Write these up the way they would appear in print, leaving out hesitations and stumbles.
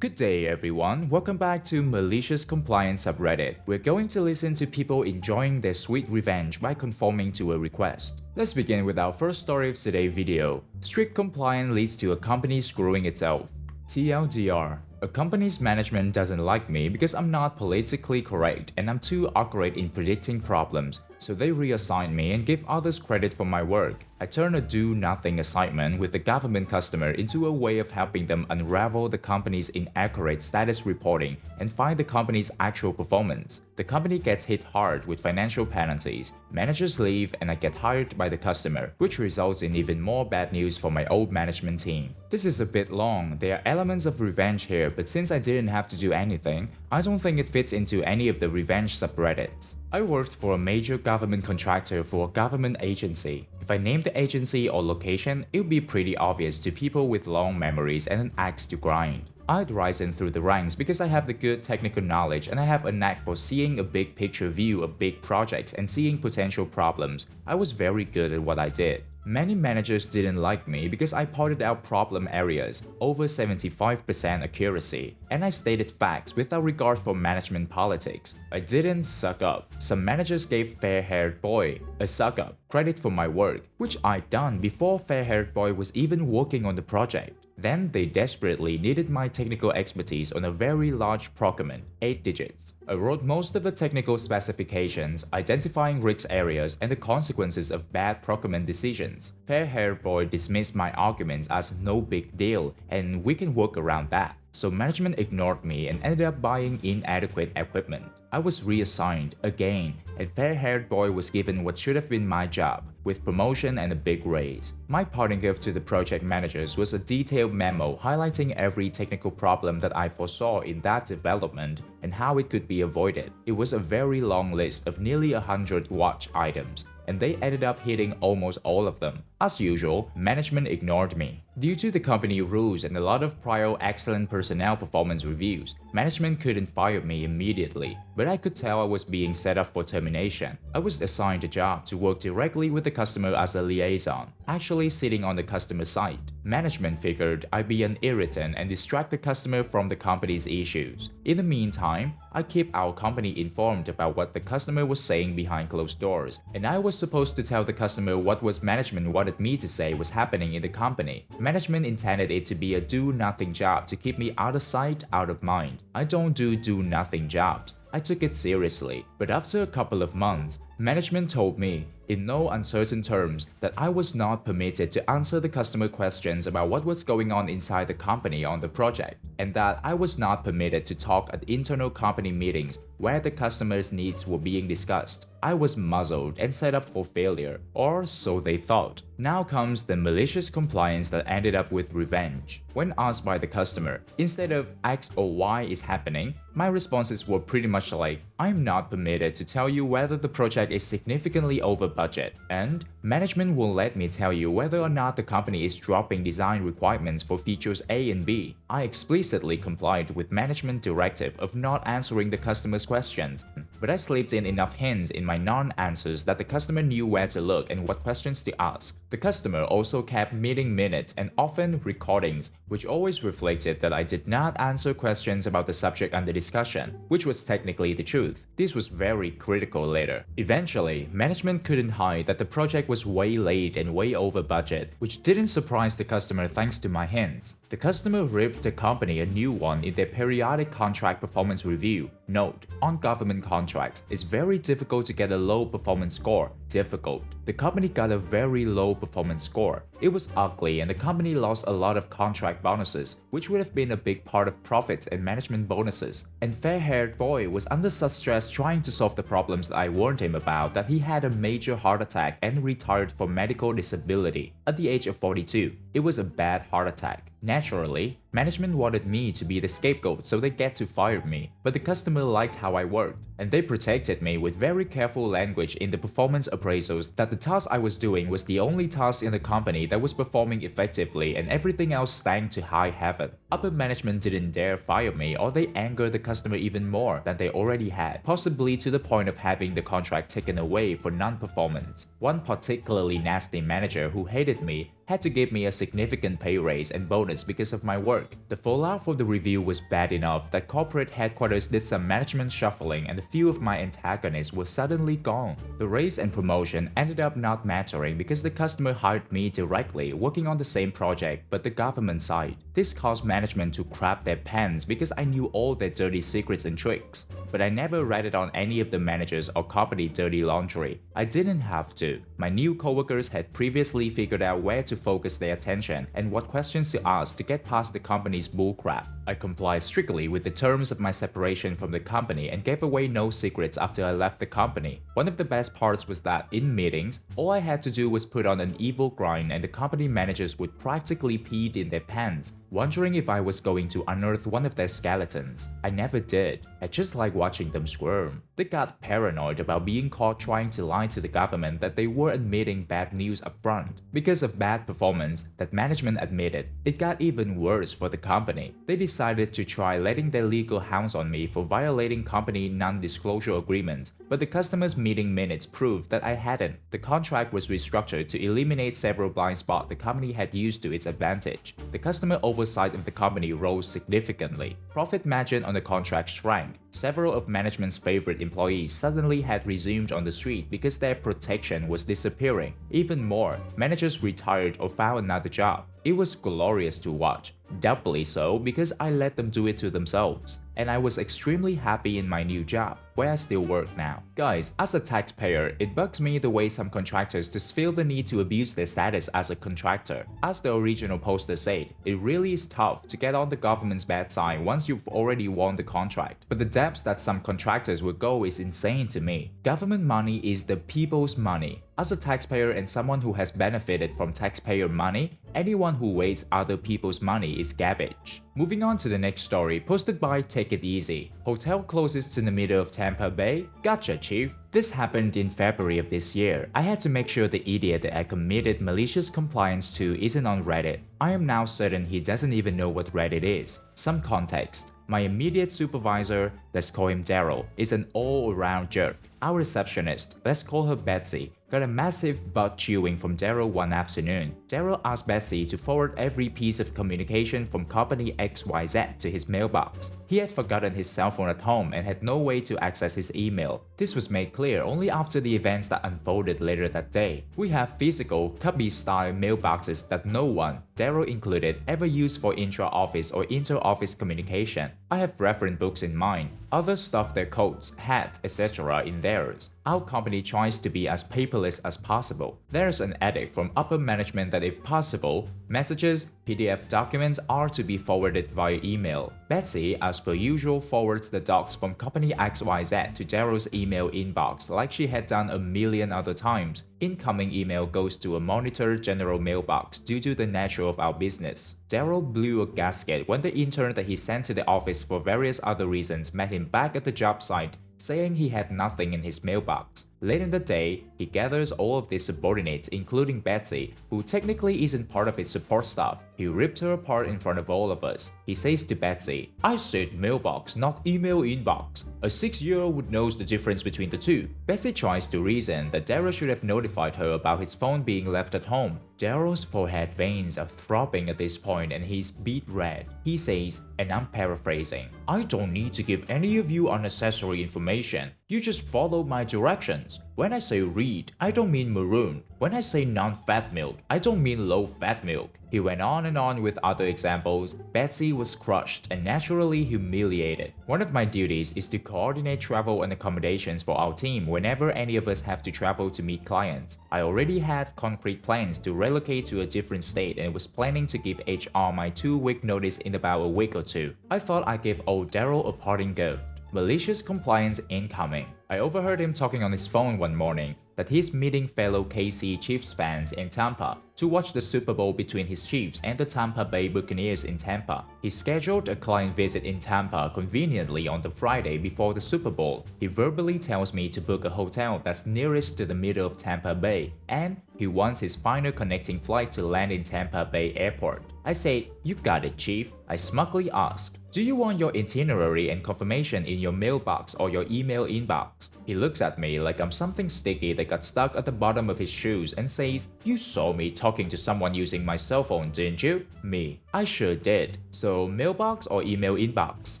Good day everyone, welcome back to Malicious Compliance subreddit. We're going to listen to people enjoying their sweet revenge by conforming to a request. Let's begin with our first story of today's video. Strict compliance leads to a company screwing itself. TLDR. A company's management doesn't like me because I'm not politically correct and I'm too accurate in predicting problems, so they reassign me and give others credit for my work. I turn a do-nothing assignment with the government customer into a way of helping them unravel the company's inaccurate status reporting and find the company's actual performance. The company gets hit hard with financial penalties, managers leave, and I get hired by the customer, which results in even more bad news for my old management team. This is a bit long, there are elements of revenge here, but since I didn't have to do anything, I don't think it fits into any of the revenge subreddits. I worked for a major government contractor for a government agency. If I named the agency or location, it would be pretty obvious to people with long memories and an axe to grind. I'd risen through the ranks because I have the good technical knowledge and I have a knack for seeing a big picture view of big projects and seeing potential problems. I was very good at what I did. Many managers didn't like me because I pointed out problem areas, over 75% accuracy, and I stated facts without regard for management politics. I didn't suck up. Some managers gave fair-haired boy, a suck-up, credit for my work, which I'd done before fair-haired boy was even working on the project. Then they desperately needed my technical expertise on a very large procurement, 8 digits. I wrote most of the technical specifications, identifying risk areas and the consequences of bad procurement decisions. Fair-haired boy dismissed my arguments as no big deal and we can work around that. So management ignored me and ended up buying inadequate equipment. I was reassigned again, and fair-haired boy was given what should have been my job, with promotion and a big raise. My parting gift to the project managers was a detailed memo highlighting every technical problem that I foresaw in that development and how it could be avoided. It was a very long list of nearly 100 watch items, and they ended up hitting almost all of them. As usual, management ignored me. Due to the company rules and a lot of prior excellent personnel performance reviews, management couldn't fire me immediately, but I could tell I was being set up for termination. I was assigned a job to work directly with the customer as a liaison, actually sitting on the customer side. Management figured I'd be an irritant and distract the customer from the company's issues. In the meantime, I keep our company informed about what the customer was saying behind closed doors, and I was supposed to tell the customer what management wanted me to say was happening in the company. Management intended it to be a do-nothing job to keep me out of sight, out of mind. I don't do nothing jobs. I took it seriously, but after a couple of months, management told me, in no uncertain terms, that I was not permitted to answer the customer questions about what was going on inside the company on the project, and that I was not permitted to talk at internal company meetings where the customer's needs were being discussed. I was muzzled and set up for failure, or so they thought. Now comes the malicious compliance that ended up with revenge. When asked by the customer, instead of X or Y is happening, my responses were pretty much like, I'm not permitted to tell you whether the project is significantly over budget, and management will let me tell you whether or not the company is dropping design requirements for features A and B. I explicitly complied with management directive of not answering the customer's questions, but I slipped in enough hints in my non-answers that the customer knew where to look and what questions to ask. The customer also kept meeting minutes and often recordings, which always reflected that I did not answer questions about the subject under discussion, which was technically the truth. This was very critical later. Eventually, management couldn't hide that the project was way late and way over budget, which didn't surprise the customer thanks to my hints. The customer ripped the company a new one in their periodic contract performance review. Note, on government contracts, it's very difficult to get a low performance score. Difficult. The company got a very low performance score. It was ugly and the company lost a lot of contract bonuses, which would have been a big part of profits and management bonuses. And fair-haired boy was under such stress trying to solve the problems that I warned him about that he had a major heart attack and retired for medical disability at the age of 42. It was a bad heart attack. Naturally, management wanted me to be the scapegoat so they get to fire me, but the customer liked how I worked, and they protected me with very careful language in the performance appraisals that the task I was doing was the only task in the company that was performing effectively and everything else stank to high heaven. Upper management didn't dare fire me or they angered the customer even more than they already had, possibly to the point of having the contract taken away for non-performance. One particularly nasty manager who hated me had to give me a significant pay raise and bonus because of my work. The fallout from the review was bad enough that corporate headquarters did some management shuffling and a few of my antagonists were suddenly gone. The raise and promotion ended up not mattering because the customer hired me directly, working on the same project but the government side. This caused management to crap their pants because I knew all their dirty secrets and tricks. But I never ratted on any of the managers or company dirty laundry. I didn't have to. My new coworkers had previously figured out where to focus their attention and what questions to ask to get past the company's bullcrap. I complied strictly with the terms of my separation from the company and gave away no secrets after I left the company. One of the best parts was that in meetings, all I had to do was put on an evil grind and the company managers would practically pee in their pants, wondering if I was going to unearth one of their skeletons. I never did. I just like watching them squirm. They got paranoid about being caught trying to lie to the government that they were admitting bad news up front. Because of bad performance that management admitted, it got even worse for the company. They decided to try letting their legal hounds on me for violating company non-disclosure agreements, but the customers' meeting minutes proved that I hadn't. The contract was restructured to eliminate several blind spots the company had used to its advantage. The customer oversight of the company rose significantly. Profit margin on the contract shrank. Several of management's favorite employees suddenly had resumed on the street because their protection was disappearing. Even more, managers retired or found another job. It was glorious to watch, doubly so because I let them do it to themselves. And I was extremely happy in my new job, where I still work now. Guys, as a taxpayer, it bugs me the way some contractors just feel the need to abuse their status as a contractor. As the original poster said, it really is tough to get on the government's bad side once you've already won the contract. But the depths that some contractors will go is insane to me. Government money is the people's money. As a taxpayer and someone who has benefited from taxpayer money, anyone who wastes other people's money is garbage. Moving on to the next story, posted by Take It Easy. Hotel closes in the middle of Tampa Bay? Gotcha, chief. This happened in February of this year. I had to make sure the idiot that I committed malicious compliance to isn't on Reddit. I am now certain he doesn't even know what Reddit is. Some context. My immediate supervisor, let's call him Daryl, is an all-around jerk. Our receptionist, let's call her Betsy, got a massive butt chewing from Daryl one afternoon. Daryl asked Betsy to forward every piece of communication from company XYZ to his mailbox. He had forgotten his cell phone at home and had no way to access his email. This was made clear only after the events that unfolded later that day. We have physical, cubby-style mailboxes that no one, Daryl included, ever used for intra-office or inter-office communication. I have reference books in mind. Others stuff their coats, hats, etc. in theirs. Our company tries to be as paperless as possible. There's an edict from upper management that if possible, messages, PDF documents are to be forwarded via email. Betsy, as per usual, forwards the docs from company XYZ to Daryl's email inbox like she had done a million other times. Incoming email goes to a monitored general mailbox due to the nature of our business. Daryl blew a gasket when the intern that he sent to the office for various other reasons met him back at the job site, saying he had nothing in his mailbox. Late in the day, he gathers all of his subordinates including Betsy, who technically isn't part of his support staff. He ripped her apart in front of all of us. He says to Betsy, "I said mailbox, not email inbox. A 6-year-old knows the difference between the two." Betsy tries to reason that Daryl should have notified her about his phone being left at home. Daryl's forehead veins are throbbing at this point and he's beet red. He says, and I'm paraphrasing, "I don't need to give any of you unnecessary information. You just follow my directions. When I say read, I don't mean maroon. When I say non-fat milk, I don't mean low-fat milk." He went on and on with other examples. Betsy was crushed and naturally humiliated. One of my duties is to coordinate travel and accommodations for our team whenever any of us have to travel to meet clients. I already had concrete plans to relocate to a different state and was planning to give HR my 2-week notice in about a week or two. I thought I'd give old Daryl a parting gift. Malicious compliance incoming. I overheard him talking on his phone one morning that he's meeting fellow KC Chiefs fans in Tampa to watch the Super Bowl between his Chiefs and the Tampa Bay Buccaneers in Tampa. He scheduled a client visit in Tampa conveniently on the Friday before the Super Bowl. He verbally tells me to book a hotel that's nearest to the middle of Tampa Bay, and he wants his final connecting flight to land in Tampa Bay Airport. I said, "You got it, Chief." I smugly asked, "Do you want your itinerary and confirmation in your mailbox or your email inbox?" He looks at me like I'm something sticky that got stuck at the bottom of his shoes and says, "You saw me talking to someone using my cell phone, didn't you?" Me, "I sure did. So mailbox or email inbox?"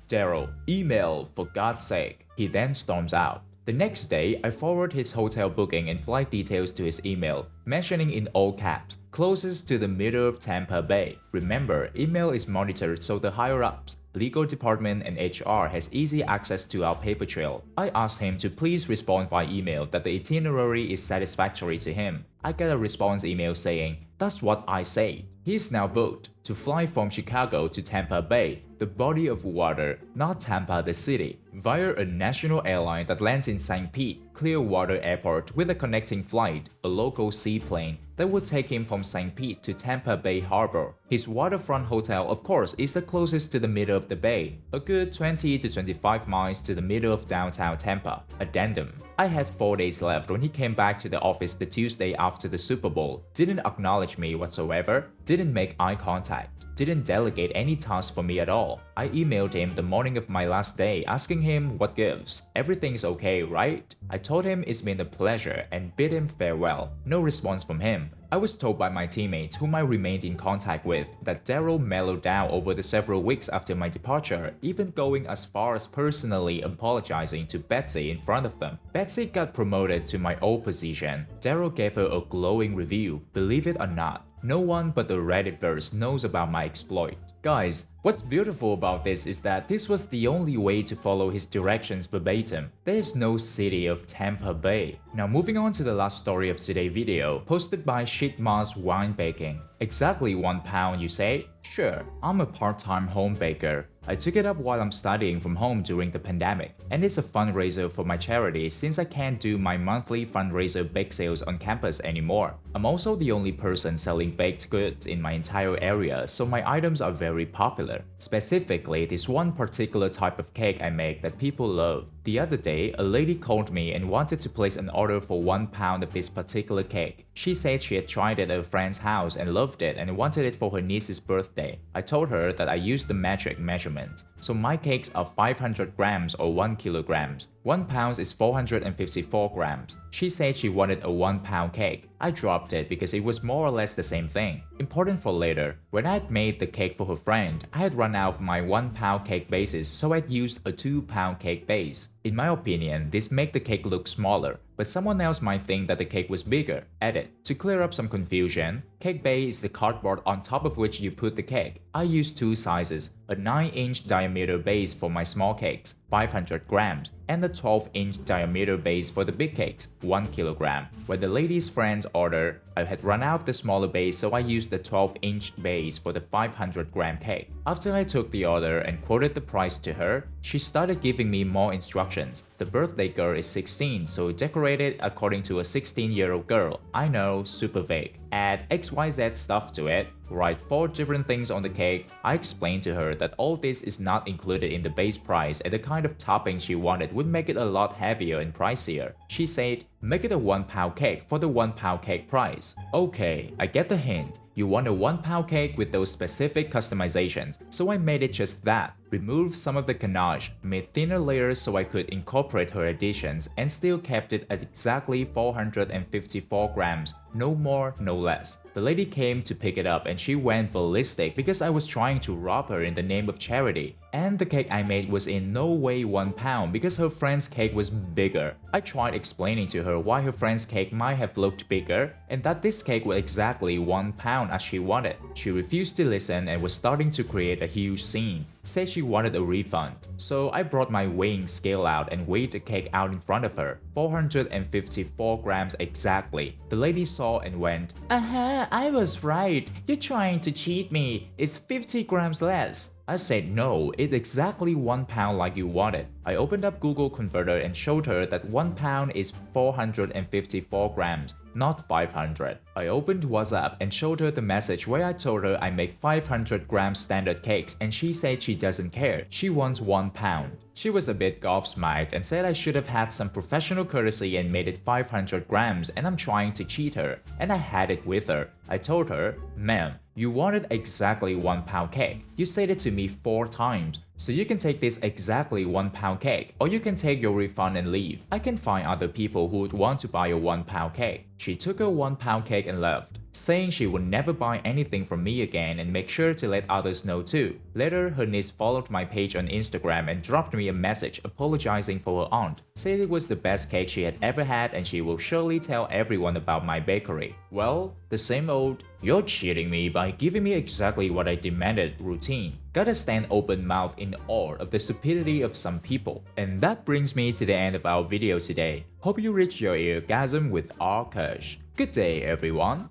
Daryl, "Email, for God's sake." He then storms out. The next day, I forward his hotel booking and flight details to his email, mentioning in all caps, "closest to the middle of Tampa Bay." Remember, email is monitored so the higher-ups, legal department and HR has easy access to our paper trail. I asked him to please respond via email that the itinerary is satisfactory to him. I get a response email saying, "That's what I said." He's now booked to fly from Chicago to Tampa Bay, the body of water, not Tampa the city, via a national airline that lands in St. Pete, Clearwater Airport with a connecting flight, a local seaplane that would take him from St. Pete to Tampa Bay Harbor. His waterfront hotel, of course, is the closest to the middle of the bay, a good 20 to 25 miles to the middle of downtown Tampa. Addendum. I had 4 days left when he came back to the office the Tuesday after the Super Bowl, didn't acknowledge me whatsoever, didn't make eye contact, didn't delegate any task for me at all. I emailed him the morning of my last day asking him what gives. Everything's okay, right? I told him it's been a pleasure and bid him farewell. No response from him. I was told by my teammates whom I remained in contact with that Daryl mellowed down over the several weeks after my departure, even going as far as personally apologizing to Betsy in front of them. Betsy got promoted to my old position. Daryl gave her a glowing review, believe it or not. No one but the Redditverse knows about my exploit. Guys, what's beautiful about this is that this was the only way to follow his directions verbatim. There's no city of Tampa Bay. Now moving on to the last story of today's video, posted by Shitmas Wine Baking. Exactly 1 pound, you say? Sure, I'm a part-time home baker. I took it up while I'm studying from home during the pandemic, and it's a fundraiser for my charity since I can't do my monthly fundraiser bake sales on campus anymore. I'm also the only person selling baked goods in my entire area, so my items are very popular. Specifically, this one particular type of cake I make that people love. The other day, a lady called me and wanted to place an order for 1 pound of this particular cake. She said she had tried it at a friend's house and loved it and wanted it for her niece's birthday. I told her that I used the metric measurements, so my cakes are 500 grams or 1 kilograms. 1 pound is 454 grams. She said she wanted a 1 pound cake. I dropped it because it was more or less the same thing. Important for later, when I had made the cake for her friend, I had run out of my 1 pound cake bases, so I'd used a 2 pound cake base. In my opinion, this made the cake look smaller, but someone else might think that the cake was bigger. Edit. To clear up some confusion, cake base is the cardboard on top of which you put the cake. I used 2 sizes, a 9-inch diameter base for my small cakes, 500 grams, and a 12-inch diameter base for the big cakes, 1 kilogram. When the lady's friends ordered, I had run out of the smaller base, so I used the 12-inch base for the 500-gram cake. After I took the order and quoted the price to her, she started giving me more instructions. The birthday girl is 16, so decorate it according to a 16-year-old girl. I know, super vague. Add XYZ stuff to it. Write 4 different things on the cake. I explained to her that all this is not included in the base price and the kind of topping she wanted would make it a lot heavier and pricier. She said, "Make it a 1 pound cake for the 1 pound cake price." Okay, I get the hint. You want a 1 pound cake with those specific customizations, so I made it just that. Removed some of the ganache, made thinner layers so I could incorporate her additions, and still kept it at exactly 454 grams, no more, no less. The lady came to pick it up and she went ballistic because I was trying to rob her in the name of charity. And the cake I made was in no way 1 pound because her friend's cake was bigger. I tried explaining to her why her friend's cake might have looked bigger and that this cake was exactly 1 pound as she wanted. She refused to listen and was starting to create a huge scene. Said she wanted a refund. So I brought my weighing scale out and weighed the cake out in front of her. 454 grams exactly. The lady saw and went, I was right. You're trying to cheat me. It's 50 grams less. I said no, it's exactly 1 pound like you wanted. I opened up Google Converter and showed her that 1 pound is 454 grams, not 500. I opened WhatsApp and showed her the message where I told her I make 500 gram standard cakes and she said she doesn't care, she wants 1 pound. She was a bit gobsmacked and said I should have had some professional courtesy and made it 500 grams and I'm trying to cheat her, and I had it with her. I told her, "Ma'am, You wanted exactly 1 pound cake. You said it to me 4 times. So you can take this exactly 1 pound cake, or you can take your refund and leave. I can find other people who would want to buy a 1 pound cake. She took a 1 pound cake and left, saying she would never buy anything from me again and make sure to let others know too. Later, her niece followed my page on Instagram and dropped me a message apologizing for her aunt, said it was the best cake she had ever had and she will surely tell everyone about my bakery. Well, the same old, "You're cheating me by giving me exactly what I demanded" routine. Gotta stand open mouth in awe of the stupidity of some people. And that brings me to the end of our video today. Hope you reach your orgasm with rKush. Good day, everyone.